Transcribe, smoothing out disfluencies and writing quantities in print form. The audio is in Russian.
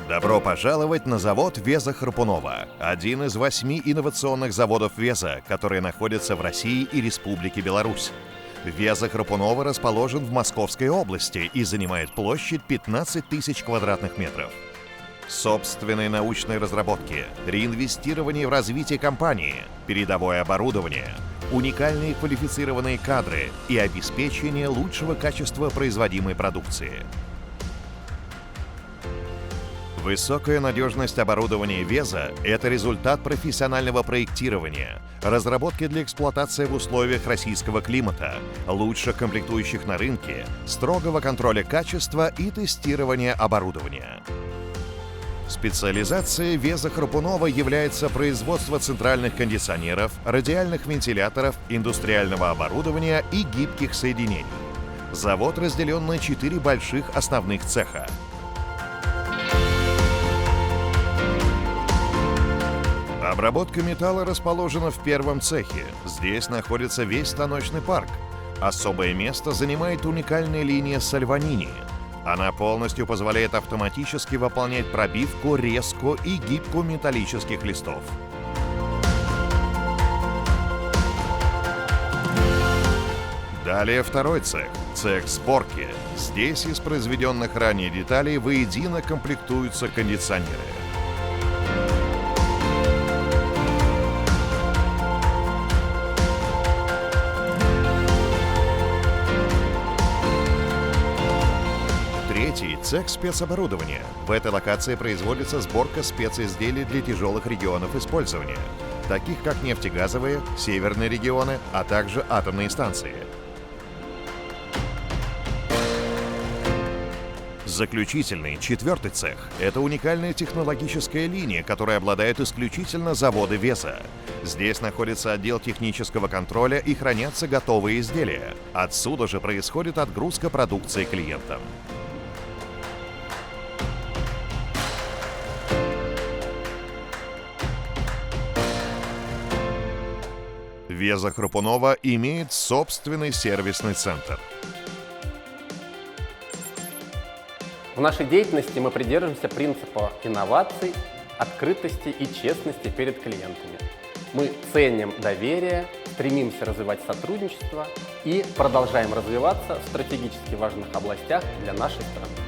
Добро пожаловать на завод Веза Храпунова, один из 8 инновационных заводов Веза, которые находятся в России и Республике Беларусь. Веза Храпунова расположен в Московской области и занимает площадь 15 тысяч квадратных метров. Собственные научные разработки, реинвестирование в развитие компании, передовое оборудование, уникальные квалифицированные кадры и обеспечение лучшего качества производимой продукции. Высокая надежность оборудования Веза – это результат профессионального проектирования, разработки для эксплуатации в условиях российского климата, лучших комплектующих на рынке, строгого контроля качества и тестирования оборудования. Специализацией Веза Храпунова является производство центральных кондиционеров, радиальных вентиляторов, индустриального оборудования и гибких соединений. Завод разделен на 4 больших основных цеха. Обработка металла расположена в первом цехе. Здесь находится весь станочный парк. Особое место занимает уникальная линия Сальванини. Она полностью позволяет автоматически выполнять пробивку, резку и гибку металлических листов. Далее второй цех – цех сборки. Здесь из произведенных ранее деталей воедино комплектуются кондиционеры. Третий – цех спецоборудования. В этой локации производится сборка специзделий для тяжелых регионов использования, таких как нефтегазовые, северные регионы, а также атомные станции. Заключительный, четвертый цех – это уникальная технологическая линия, которой обладают исключительно заводы Веза. Здесь находится отдел технического контроля и хранятся готовые изделия. Отсюда же происходит отгрузка продукции клиентам. Веза Храпунова имеет собственный сервисный центр. В нашей деятельности мы придерживаемся принципа инноваций, открытости и честности перед клиентами. Мы ценим доверие, стремимся развивать сотрудничество и продолжаем развиваться в стратегически важных областях для нашей страны.